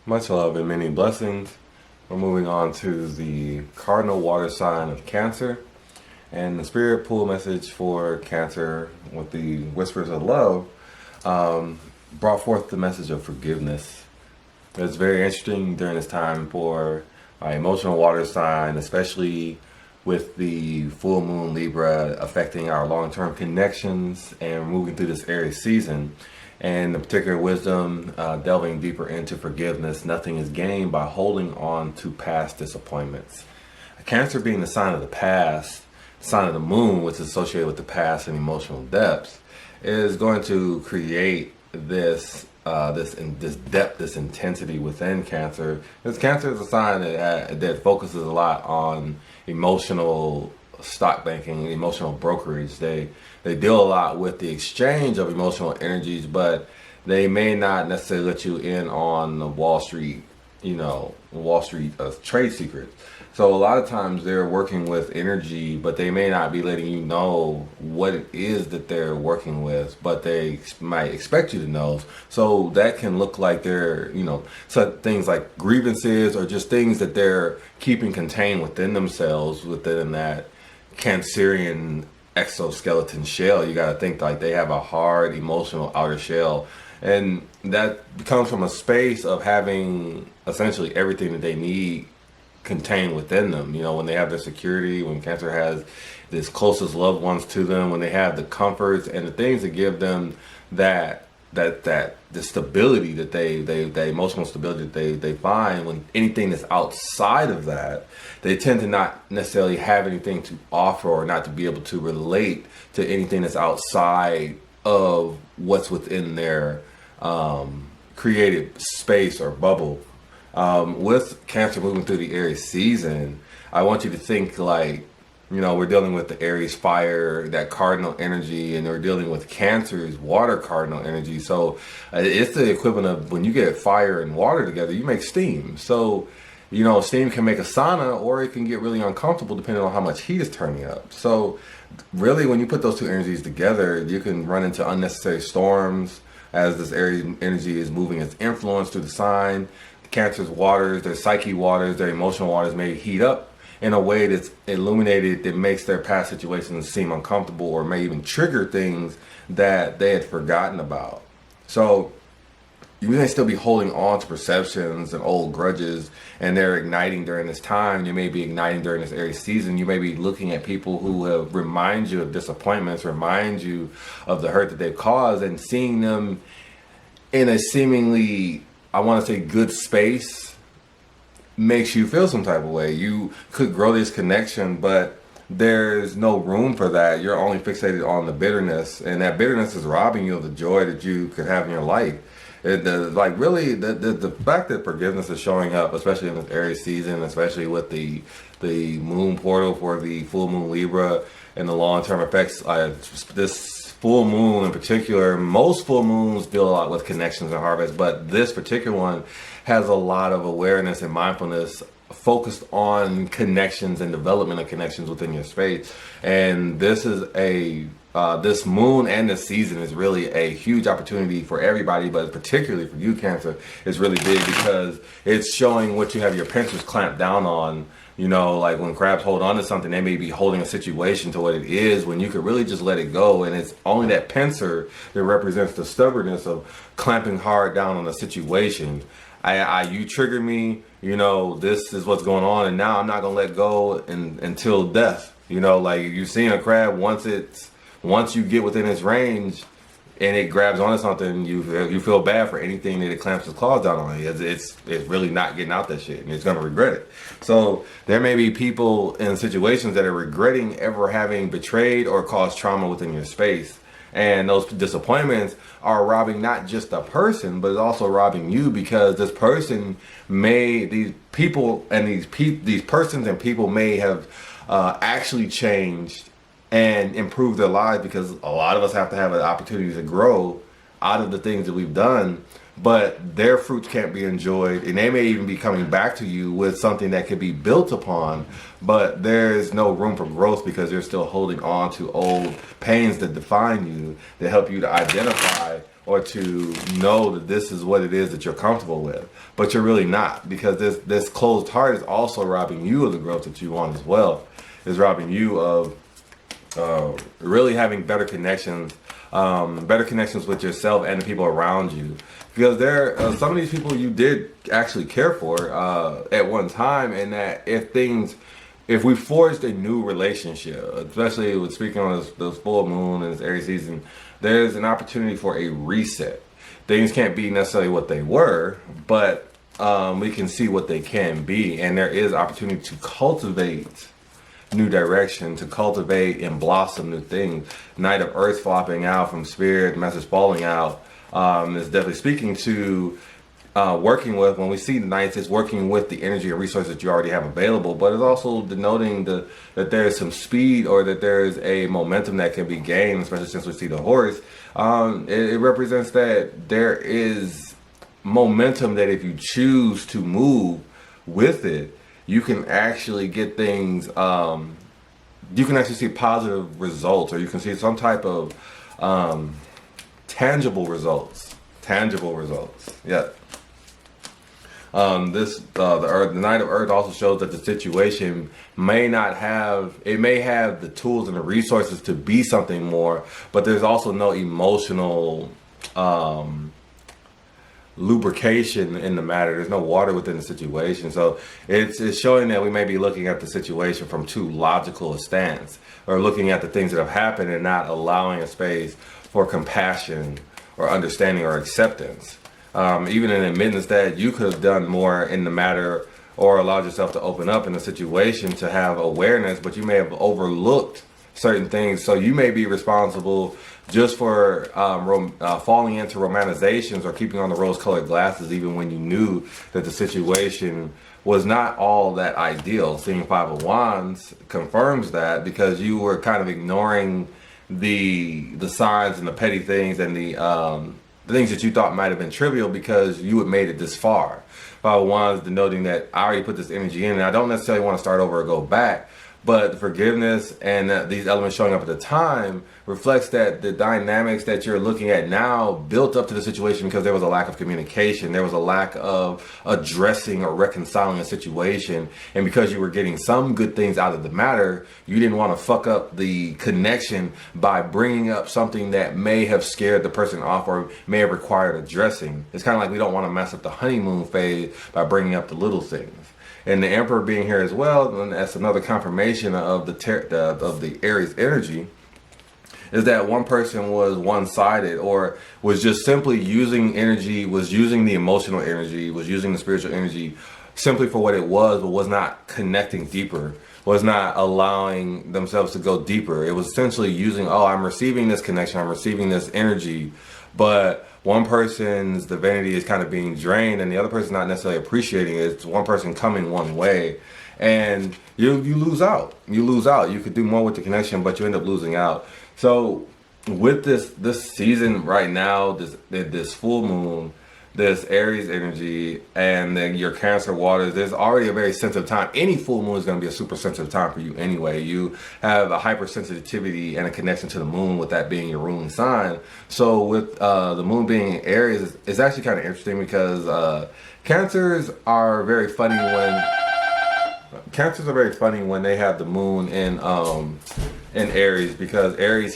Much love and many blessings. We're moving on to the cardinal water sign of Cancer. And the spirit pool message for Cancer with the whispers of love brought forth the message of forgiveness. It's very interesting during this time for my emotional water sign, especially with the full moon Libra affecting our long-term connections and moving through this Aries season. And the particular wisdom, delving deeper into forgiveness. Nothing is gained by holding on to past disappointments. Cancer being the sign of the past, sign of the moon, which is associated with the past and emotional depths, is going to create this depth, this intensity within Cancer. Because Cancer is a sign that focuses a lot on emotional stock banking, emotional brokerage. They deal a lot with the exchange of emotional energies, but they may not necessarily let you in on the Wall Street, trade secrets. So a lot of times they're working with energy, but they may not be letting you know what it is that they're working with, but they might expect you to know. So that can look like they're, such things like grievances or just things that they're keeping contained within themselves, within that Cancerian exoskeleton shell. You got to think like they have a hard emotional outer shell, and that comes from a space of having essentially everything that they need contained within them. When they have their security, when Cancer has this closest loved ones to them, when they have the comforts and the things that give them the stability that the emotional stability that they find. When anything that's outside of that, they tend to not necessarily have anything to offer or not to be able to relate to anything that's outside of what's within their created space or bubble. With Cancer moving through the Aries season, I want you to think like, we're dealing with the Aries fire, that cardinal energy, and we're dealing with Cancer's water cardinal energy. So it's the equivalent of when you get fire and water together, you make steam. So, steam can make a sauna, or it can get really uncomfortable depending on how much heat is turning up. So really, when you put those two energies together, you can run into unnecessary storms as this Aries energy is moving its influence through the sign. Cancer's waters, their psyche waters, their emotional waters may heat up in a way that's illuminated, that makes their past situations seem uncomfortable, or may even trigger things that they had forgotten about. So you may still be holding on to perceptions and old grudges, and they're igniting during this time. You may be igniting during this Aries season. You may be looking at people who have remind you of disappointments, remind you of the hurt that they've caused, and seeing them in a seemingly, I want to say, good space makes you feel some type of way. You could grow this connection, but there's no room for that. You're only fixated on the bitterness, and that bitterness is robbing you of the joy that you could have in your life. The fact that forgiveness is showing up, especially in this Aries season, especially with the moon portal for the full moon Libra and the long-term effects, this full moon in particular, most full moons deal a lot with connections and harvest, but this particular one has a lot of awareness and mindfulness focused on connections and development of connections within your space. And this is this moon and this season is really a huge opportunity for everybody, but particularly for you, Cancer. It's really big because it's showing what you have your pincers clamped down on. Like when crabs hold on to something, they may be holding a situation to what it is, when you could really just let it go. And it's only that pincer that represents the stubbornness of clamping hard down on a situation. You trigger me, this is what's going on, and now I'm not gonna let go until death. Like you've seen a crab, once you get within its range and it grabs onto something, you feel bad for anything that it clamps its claws down on. It's really not getting out that shit, and it's gonna regret it. So there may be people in situations that are regretting ever having betrayed or caused trauma within your space. And those disappointments are robbing not just the person, but it's also robbing you, because this person these persons and people may have actually changed and improve their lives, because a lot of us have to have an opportunity to grow out of the things that we've done, but their fruits can't be enjoyed, and they may even be coming back to you with something that could be built upon, but there's no room for growth because you're still holding on to old pains that define you, that help you to identify or to know that this is what it is that you're comfortable with, but you're really not, because this closed heart is also robbing you of the growth that you want as well. Is robbing you of really having better connections with yourself and the people around you, because there are some of these people you did actually care for at one time, and that if we forged a new relationship, especially with speaking on this full moon and this Aries season, there's an opportunity for a reset. Things can't be necessarily what they were, but we can see what they can be, and there is opportunity to cultivate new direction, to cultivate and blossom new things. Knight of Earth flopping out from Spirit, message falling out, is definitely speaking to working with, when we see the Knights, it's working with the energy and resources that you already have available, but it's also denoting that there is some speed, or that there is a momentum that can be gained, especially since we see the horse. It represents that there is momentum that if you choose to move with it, you can actually get things, you can actually see positive results, or you can see some type of tangible results. Yeah. The Knight of Earth also shows that the situation may have the tools and the resources to be something more, but there's also no emotional lubrication in the matter. There's no water within the situation. So it's showing that we may be looking at the situation from too logical a stance, or looking at the things that have happened and not allowing a space for compassion or understanding or acceptance. Even an admittance that you could have done more in the matter, or allowed yourself to open up in the situation to have awareness, but you may have overlooked certain things. So you may be responsible just for falling into romanticizations, or keeping on the rose-colored glasses, even when you knew that the situation was not all that ideal. Seeing Five of Wands confirms that, because you were kind of ignoring the signs and the petty things, and the things that you thought might have been trivial, because you had made it this far. Five of Wands denoting that I already put this energy in, and I don't necessarily want to start over or go back. But the forgiveness and these elements showing up at the time reflects that the dynamics that you're looking at now built up to the situation because there was a lack of communication. There was a lack of addressing or reconciling a situation. And because you were getting some good things out of the matter, you didn't want to fuck up the connection by bringing up something that may have scared the person off, or may have required addressing. It's kind of like we don't want to mess up the honeymoon phase by bringing up the little things. And the Emperor being here as well, and that's another confirmation of the Aries energy, is that one person was one-sided, or was just simply using energy, was using the emotional energy, was using the spiritual energy simply for what it was, but was not connecting deeper, was not allowing themselves to go deeper. It was essentially using, oh, I'm receiving this connection, I'm receiving this energy, but one person's divinity is kind of being drained, and the other person not necessarily appreciating it. It's one person coming one way, and you lose out. You lose out. You could do more with the connection, but you end up losing out. So with this season right now, this full moon, this Aries energy, and then your Cancer waters, there's already a very sensitive time. Any full moon is going to be a super sensitive time for you anyway. You have a hypersensitivity and a connection to the moon, with that being your ruling sign. So with the moon being Aries, it's actually kind of interesting, because Cancers are very funny when they have the moon in Aries, because Aries